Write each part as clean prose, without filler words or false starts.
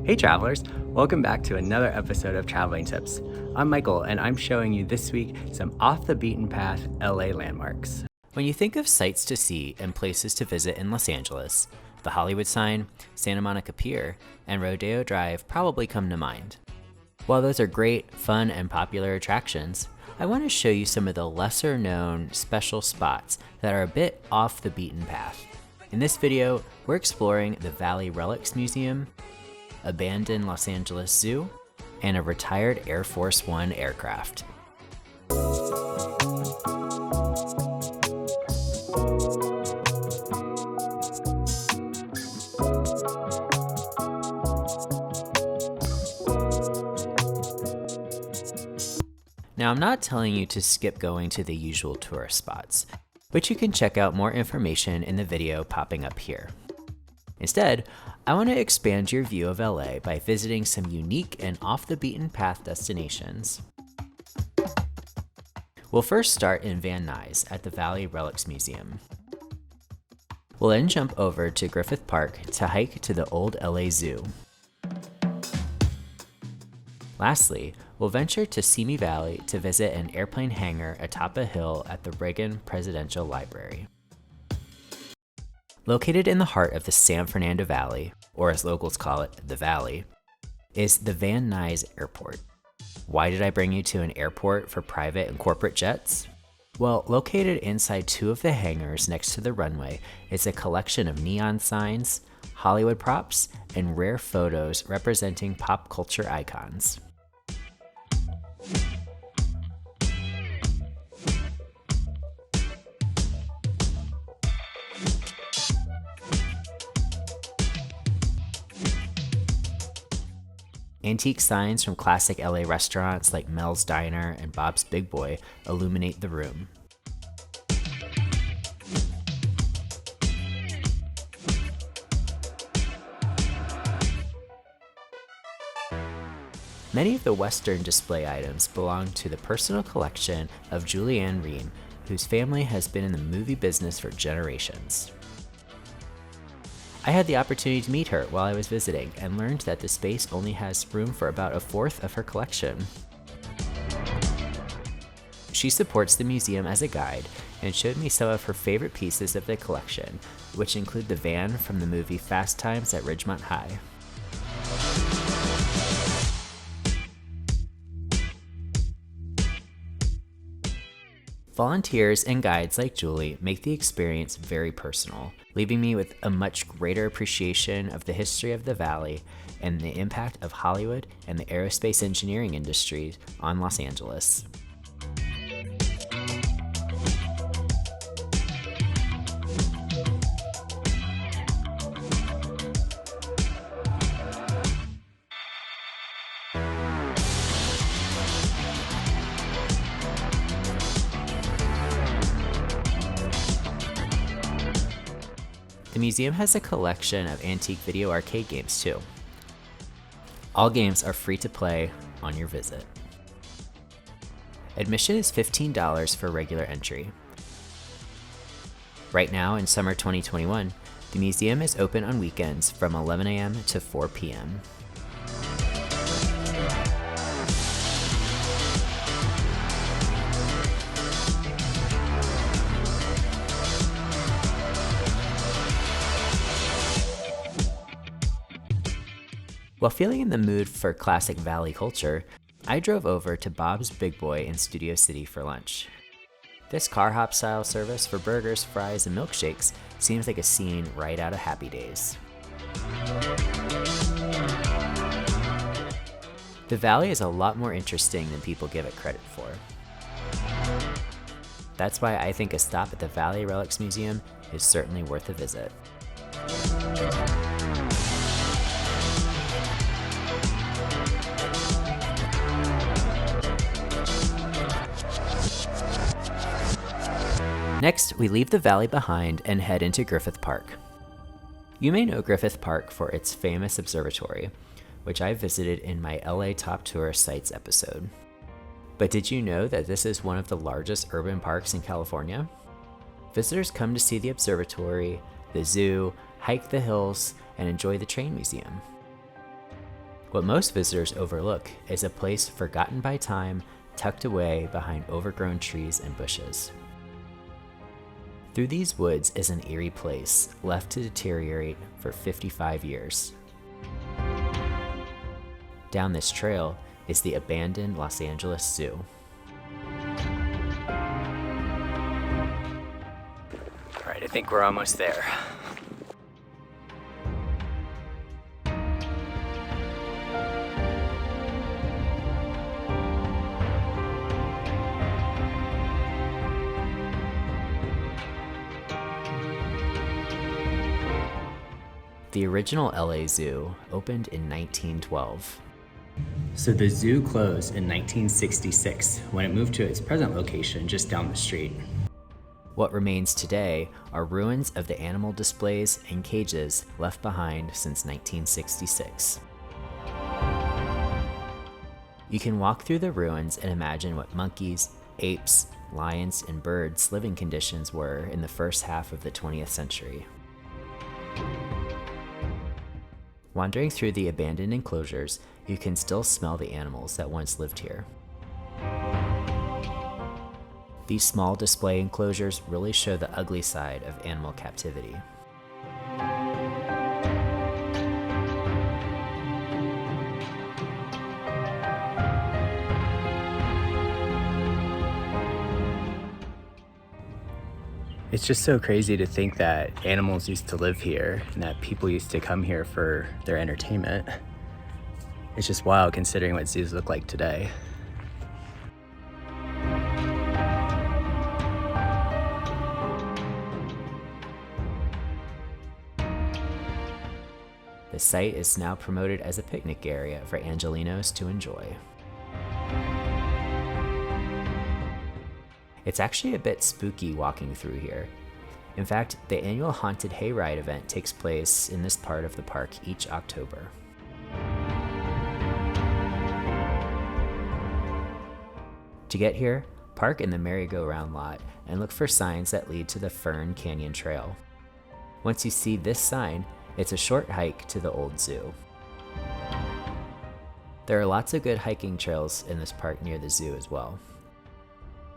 Hey travelers, welcome back to another episode of Traveling Tips. I'm Michael and I'm showing you this week some off the beaten path LA landmarks. When you think of sights to see and places to visit in Los Angeles, the Hollywood sign, Santa Monica Pier, and Rodeo Drive probably come to mind. While those are great, fun, and popular attractions, I want to show you some of the lesser known special spots that are a bit off the beaten path. In this video, we're exploring the Valley Relics Museum, abandoned Los Angeles Zoo, and a retired Air Force One aircraft. Now, I'm not telling you to skip going to the usual tourist spots, but you can check out more information in the video popping up here. Instead, I want to expand your view of LA by visiting some unique and off the beaten path destinations. We'll first start in Van Nuys at the Valley Relics Museum. We'll then jump over to Griffith Park to hike to the old LA Zoo. Lastly, we'll venture to Simi Valley to visit an airplane hangar atop a hill at the Reagan Presidential Library. Located in the heart of the San Fernando Valley, or as locals call it, the Valley, is the Van Nuys Airport. Why did I bring you to an airport for private and corporate jets? Well, located inside two of the hangars next to the runway is a collection of neon signs, Hollywood props, and rare photos representing pop culture icons. Antique signs from classic LA restaurants like Mel's Diner and Bob's Big Boy illuminate the room. Many of the Western display items belong to the personal collection of Julianne Ream, whose family has been in the movie business for generations. I had the opportunity to meet her while I was visiting and learned that the space only has room for about a fourth of her collection. She supports the museum as a guide and showed me some of her favorite pieces of the collection, which include the van from the movie Fast Times at Ridgemont High. Volunteers and guides like Julie make the experience very personal, leaving me with a much greater appreciation of the history of the Valley and the impact of Hollywood and the aerospace engineering industry on Los Angeles. The museum has a collection of antique video arcade games too. All games are free to play on your visit. Admission is $15 for regular entry. Right now in summer 2021, the museum is open on weekends from 11 a.m. to 4 p.m. While feeling in the mood for classic Valley culture, I drove over to Bob's Big Boy in Studio City for lunch. This car hop style service for burgers, fries, and milkshakes seems like a scene right out of Happy Days. The Valley is a lot more interesting than people give it credit for. That's why I think a stop at the Valley Relics Museum is certainly worth a visit. Next, we leave the Valley behind and head into Griffith Park. You may know Griffith Park for its famous observatory, which I visited in my LA Top Tourist Sites episode. But did you know that this is one of the largest urban parks in California? Visitors come to see the observatory, the zoo, hike the hills, and enjoy the train museum. What most visitors overlook is a place forgotten by time, tucked away behind overgrown trees and bushes. Through these woods is an eerie place left to deteriorate for 55 years. Down this trail is the abandoned Los Angeles Zoo. All right, I think we're almost there. The original LA Zoo opened in 1912. So the zoo closed in 1966 when it moved to its present location just down the street. What remains today are ruins of the animal displays and cages left behind since 1966. You can walk through the ruins and imagine what monkeys, apes, lions, and birds' living conditions were in the first half of the 20th century. Wandering through the abandoned enclosures, you can still smell the animals that once lived here. These small display enclosures really show the ugly side of animal captivity. It's just so crazy to think that animals used to live here and that people used to come here for their entertainment. It's just wild considering what zoos look like today. The site is now promoted as a picnic area for Angelenos to enjoy. It's actually a bit spooky walking through here. In fact, the annual Haunted Hayride event takes place in this part of the park each October. To get here, park in the merry-go-round lot and look for signs that lead to the Fern Canyon Trail. Once you see this sign, it's a short hike to the old zoo. There are lots of good hiking trails in this park near the zoo as well.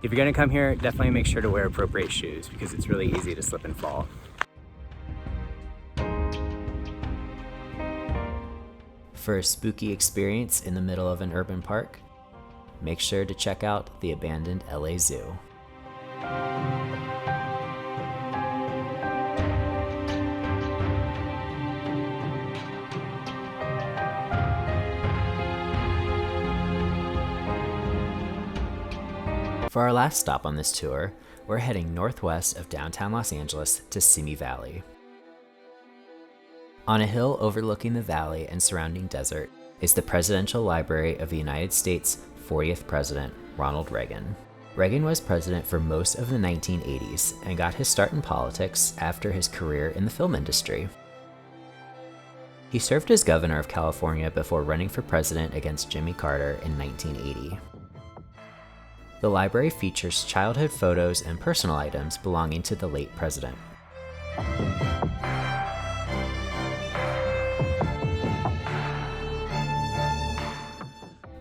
If you're gonna come here, definitely make sure to wear appropriate shoes because it's really easy to slip and fall. For a spooky experience in the middle of an urban park, make sure to check out the abandoned LA Zoo. For our last stop on this tour, we're heading northwest of downtown Los Angeles to Simi Valley. On a hill overlooking the valley and surrounding desert is the Presidential Library of the United States' 40th President, Ronald Reagan. Reagan was president for most of the 1980s and got his start in politics after his career in the film industry. He served as governor of California before running for president against Jimmy Carter in 1980. The library features childhood photos and personal items belonging to the late president.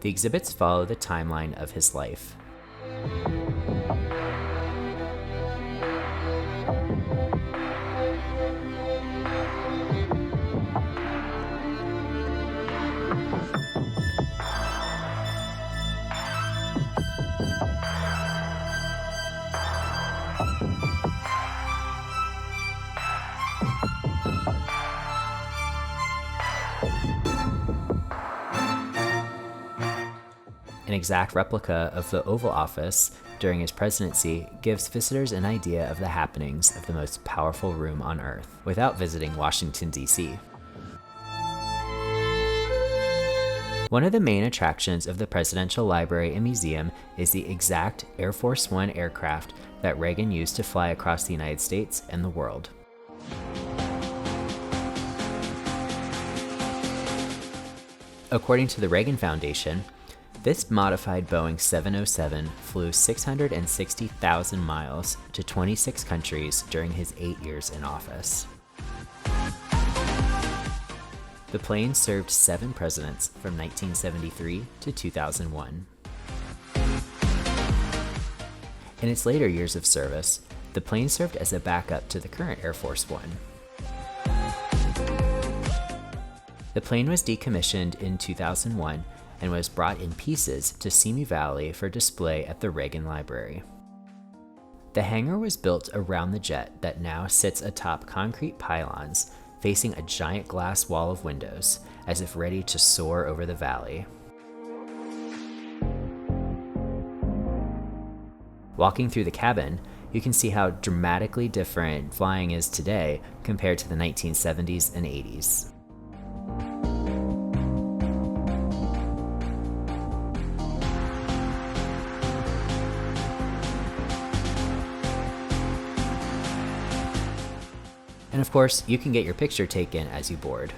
The exhibits follow the timeline of his life. An exact replica of the Oval Office during his presidency gives visitors an idea of the happenings of the most powerful room on Earth without visiting Washington, D.C. One of the main attractions of the Presidential Library and Museum is the exact Air Force One aircraft that Reagan used to fly across the United States and the world. According to the Reagan Foundation, this modified Boeing 707 flew 660,000 miles to 26 countries during his 8 years in office. The plane served 7 presidents from 1973 to 2001. In its later years of service, the plane served as a backup to the current Air Force One. The plane was decommissioned in 2001 and was brought in pieces to Simi Valley for display at the Reagan Library. The hangar was built around the jet that now sits atop concrete pylons facing a giant glass wall of windows, as if ready to soar over the valley. Walking through the cabin, you can see how dramatically different flying is today compared to the 1970s and 80s. And of course, you can get your picture taken as you board.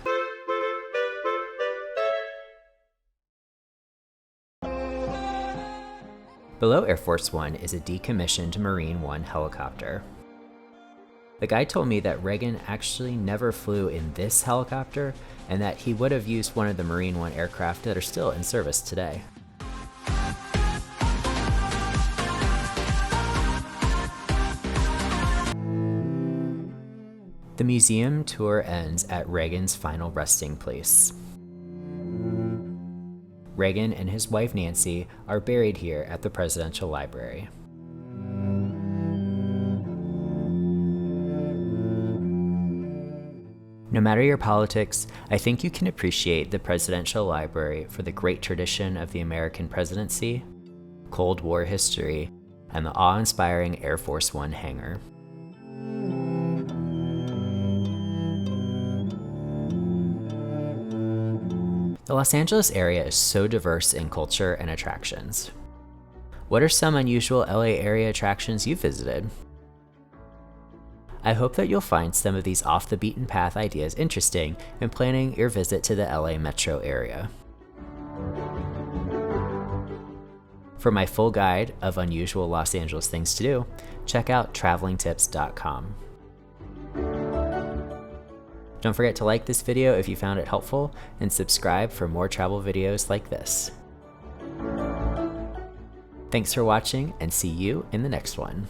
Below Air Force One is a decommissioned Marine One helicopter. The guy told me that Reagan actually never flew in this helicopter and that he would have used one of the Marine One aircraft that are still in service today. The museum tour ends at Reagan's final resting place. Reagan and his wife Nancy are buried here at the Presidential Library. No matter your politics, I think you can appreciate the Presidential Library for the great tradition of the American presidency, Cold War history, and the awe-inspiring Air Force One hangar. The Los Angeles area is so diverse in culture and attractions. What are some unusual LA area attractions you've visited? I hope that you'll find some of these off-the-beaten-path ideas interesting in planning your visit to the LA metro area. For my full guide of unusual Los Angeles things to do, check out travelingtips.com. Don't forget to like this video if you found it helpful, and subscribe for more travel videos like this. Thanks for watching, and see you in the next one.